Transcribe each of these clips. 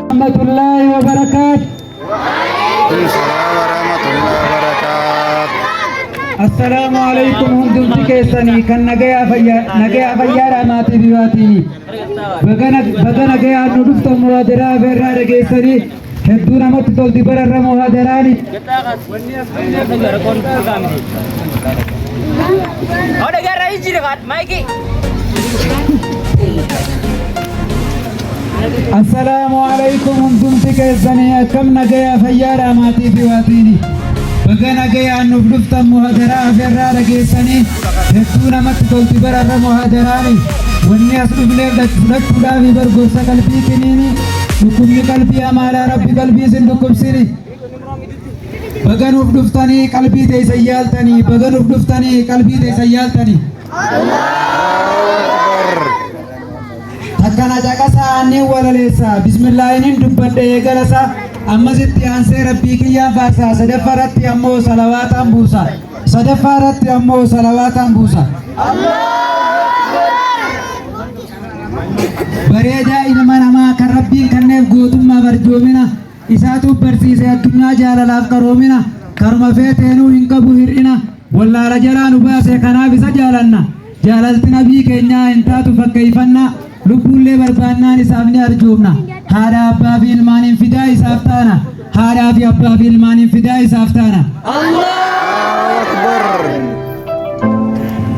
ورحمة الله وبركاته. السلام عليكم هندوتي كيساني كان نجايا فيا راماتي بيواتيني بغنا جايا ندفت موادرا برا رجيساني هدونا مت تولدي برا موادراني Ada gara hiji dekat, Mikey. السلام عليكم هندوتي كيساني كم نجايا فيا راماتي بيواتيني بغنا جايا ندفت موادرا برا رجيساني هدونا مت تولدي برا موادراني والناس بلاد فلتودا في برغوسا قلبي كنيني نكمي قلبي أمارا ربي قلبي سندكم سيري بغنوف دفتاني قلبي دي سيالتاني بغنوف دفتاني قلبي دي سيالتاني تكنا جاكسا أني ولا ليسا بسم الله إنين دبت يغلسا أما ستي أنسي ربي كيا فارسا صدفرت أمو صلوات أمبوسا صدفرت أمو صلوات أمبوسا bareeda ilma namaa kan rabbiin kanneef gootummaa barjoomina isaatu barsiise addunyaa jaalalaaf qaroomina karuma feeteenuu hin qabu hir'ina wallaala jalaa nu baase kanaaf isa jaalanna jaalalti nabii keenyaa hin taatu fakkeeyfanna lubbuullee barbaannaan isaaf ni arjoomna haadha abbaa fi ilmaaniin fidaa isaaf taana haadhaa fi abbaa fi ilmaaniin fidaa isaaf taana Allahu Akbar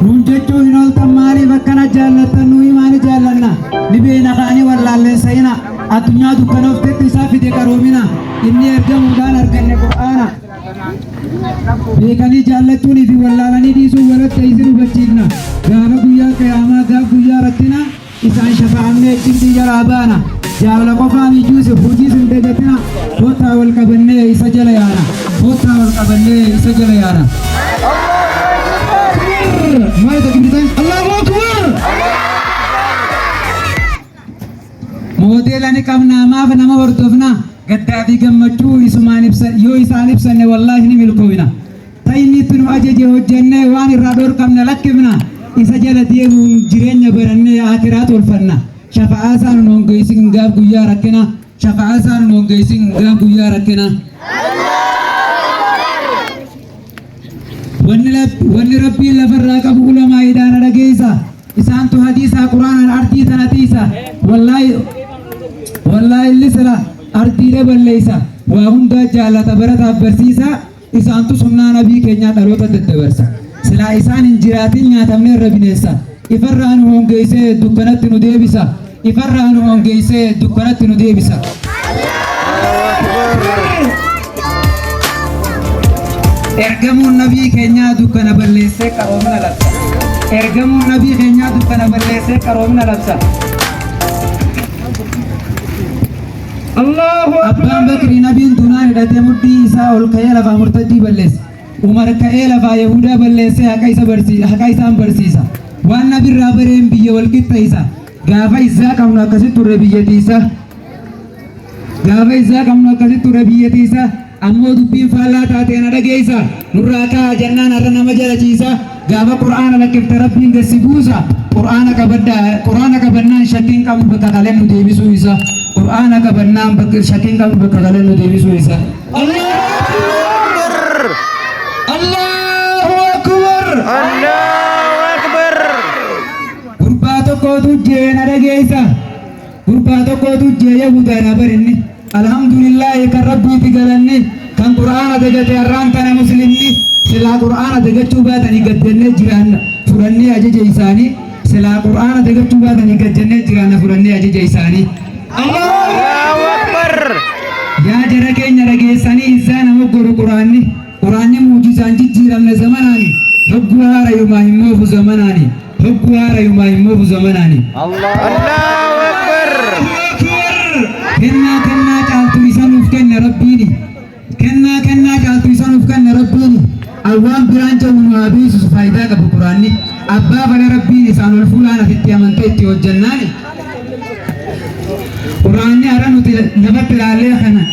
Runjechuu hin ooltan maaliif akkana jaallattan nu imaani jaallanna Nibeena kaanii wallaalleen sayina addunyaa dukkanooftatti isaa fide qaroomina inni ergamuudhaan arganne Qur'aana beekanii jaallachuunii fi wallaalanii dhiisuu walatti isin hubachiifna gaafa guyyaa qiyaamaa gaaf guyyaa rattina isaan shafa'amnee cimdii jalaa baana jaalala qofaa mijuuse hojii sin dagatina kottaa wal qabannee isa jala yaana kottaa wal qabannee isa jala yaana maal takbiritan Allahu Akbar modeela ni qabna maaf nama hordofna gaddaa fi gammachuu isumaan ibsan yoo isaan ibsanne wallaahi ni milkoofna ta'inni itti nu ajaje hojjennee waan irraa dhorkamne lakkifna isa jala deemuun jireenya barannee akiraa tolfanna shafa'aa isaan nu hongeessin gaaf guyyaa rakkina shafa'aa isaan nu hongeessin gaaf guyyaa rakkina wanni rabbiin lafarraa qabu ulamaa hidhaana dhageessa isaantu hadiisaa quraanaan ardii tanatiisa wallahi lisra ardiilee balleessa waa hundaa jaalata barataaf barsiisa isaantu sunnaa nabii keenyaa dhaloota daddabarsa silaa isaan hin jiraatin nyaatamne irra bineessa ifarraa nu hongeessee dukkanatti nu deebisa ifarraa nu hongeessee dukkanatti nu deebisa ergamuun nabii keenyaa dukkana balleessee qaroomina labsa ergamuun nabii keenyaa dukkana balleessee qaroomina labsa Allahu Abbaan Bakri nabiin dunaan hidhatee mudhii isaa ol ka'ee lafaa murtaddii balleesse Umar ka'ee lafaa Yahudaa balleessee haqa isaan barsiisa waan nabirraa bareen biyya wal qixxeessa gaafa isaa qabnu akkasitti turre biyyatiisa gaafa isaa qabnu akkasitti turre biyyatiisa ammoo dubbiin faallaa taateen dhageessa nurraa ka'a jannaan har'a nama jalachiisa gaafa qur'aana lakkifte rabbiin gassi buusa qur'aana qabannaan shakkiin qabu bakka qaleen nu deebisuu isa qur'aana qabannaan bakka shakkiin qabu bakka qaleen nu deebisuu isa Allahu Akbar Allahu Akbar gurbaa tokkootu jeena dhageessa gurbaa tokkootu jeeya gudaadhaa barinni alhamdulillahi kan rabbiiti galanne kan qur'aana dagate har'aan tana muslimni silaa qur'aana dagachuu baatanii gaddannee jiraanna fudhannee ajaja isaanii silaa qur'aana dagachuu baatanii gaddannee jiraanna fudhannee ajaja isaanii Allahu Akbar yaa jara keenya dhageessanii isaa nama godhu quraanni muujisaan jijjiiramne zamanaani hogguu haara yumaa hin moofu zamanaani hogguu haara yumaa hin moofu zamanaani Allahu Akbar kennaa caaltu isanuuf kenne rabbiini kennaa caaltu isanuuf kenne rabbiini awwaan biraan jawu nu habeessus faayidaa qabu quraanni abbaa fala rabbiin isaan ol fuulaan afitti amantee itti hojjannaani quraanni hara nuti lafatti ilaallee kana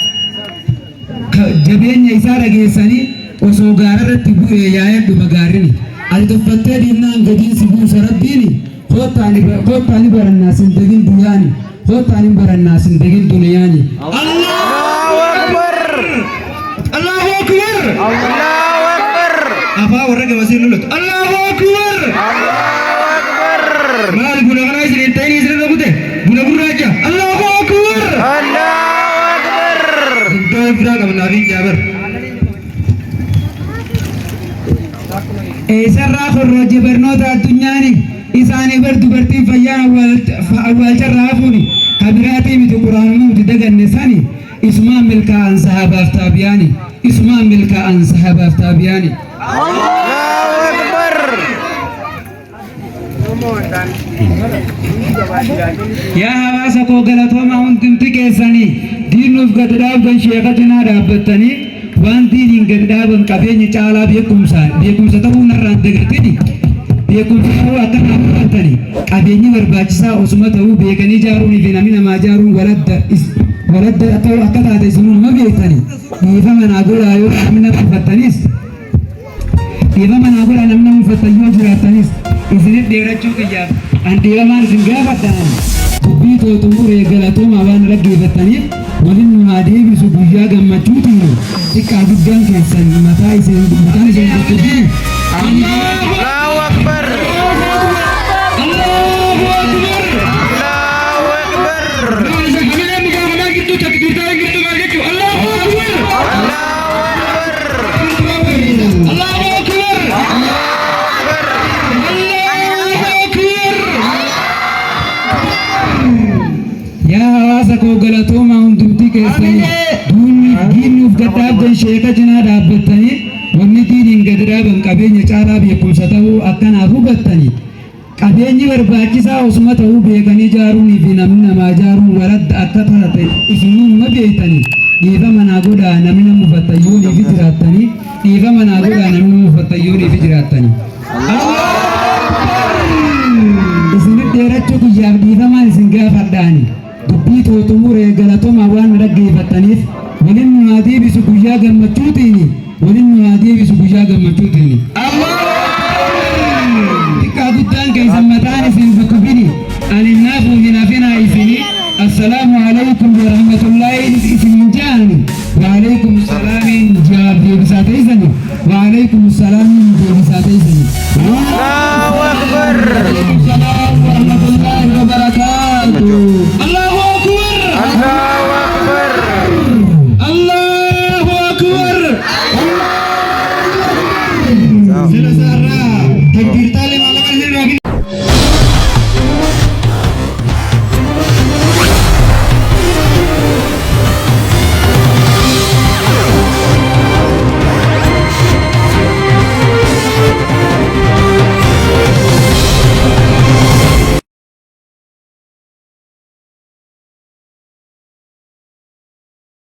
jabeenya isaa dhageessanii osoo gaararratti bu'ee yaa'ee dhuma gaarini ati tuffattee dinnaan gadiin si buusa rabbiini koottaani barannaa sin dagin guyyaani Hotaan barannas indegin duniyani. Allahu Akbar. Allahu Akbar. Allahu Akbar. Apa orang yang masih nulut? Allahu Akbar. Allahu Akbar. Mal guna kana isri tani isri nabute. Guna aja. Allahu Akbar. Allahu Akbar. Untuk kita kamu nabi jabar. Esarra khurroji bernota dunyani. Isani berduberti fayyana awal jarrafuni. Habirati mitu Quran mu dagan nisani. Isma milka an sahabaf tabiani. Isma milka an sahabaf tabiani. Allahu Akbar. Ya hawasa ko galatoma hundumti keessani diinuuf gaddaaf gan sheekatina dhaabbattanii waan diiniin gaddaaban qabeenyi caalaa beekumsa ta'uu narraan dagatini beekumsa ta'uu akka dhaabbattani qabeenyi barbaachisaa osuma ta'uu beekanii jaaruunii fi namni namaa jaaruun waladda ta'uu akka taate isinuma beektani dhiifama naa godhaa yoo namni nama uffattanis dhiifama naa godhaa namni nama uffattan yoo jiraattanis isinit dheerachuu kiyyaaf an dhiifamaan isin gaafadhaan dubbii tootumuree galatooma waan dhaggeeffattaniif waliin nu haa deebisu guyyaa gammachuutiin xiqqaa guddaan keessan mataan isheen dubbatan. Allahu Akbar. Allahu Akbar. Allahu Akbar. Ya hawaasa koo galatooma hundumti keessanii diinnuuf gaddaabdan sheeka cinaa dhaabbattanii wanni diiniin gad dhaaban qabeenya caalaa beekumsa ta'uu akkanaaf hubattanii qabeenyi barbaachisaa osuma ta'uu beekanii jaaruunii fi namni namaa jaaruun waladda akka taate isinuma beektanii dhiifama naa godhaa namni nama uffattayyoonii fi jiraattanii dhiifama naa godhaa namni nama uffattayyoonii fi jiraattanii. Isinit dheerachuu guyyaaf dhiifamaan isin gaafadhaani. Dubbii tootumuree galatooma waan dhaggeeffattaniif waliin nu haa deebisu guyyaa gammachuutiin waliin nu haa deebisu guyyaa gammachuutiin. Xiqqaa guddaan keessan mataan isin bukkubini ani naafuu hin hafinaa isini assalaamu alaykum wa rahmatullaahi isin jaani wa alaykum salaamiin jawaab deebisaa ta'isani wa alaykum salaamiin deebisaa ta'isani. Allahu Akbar.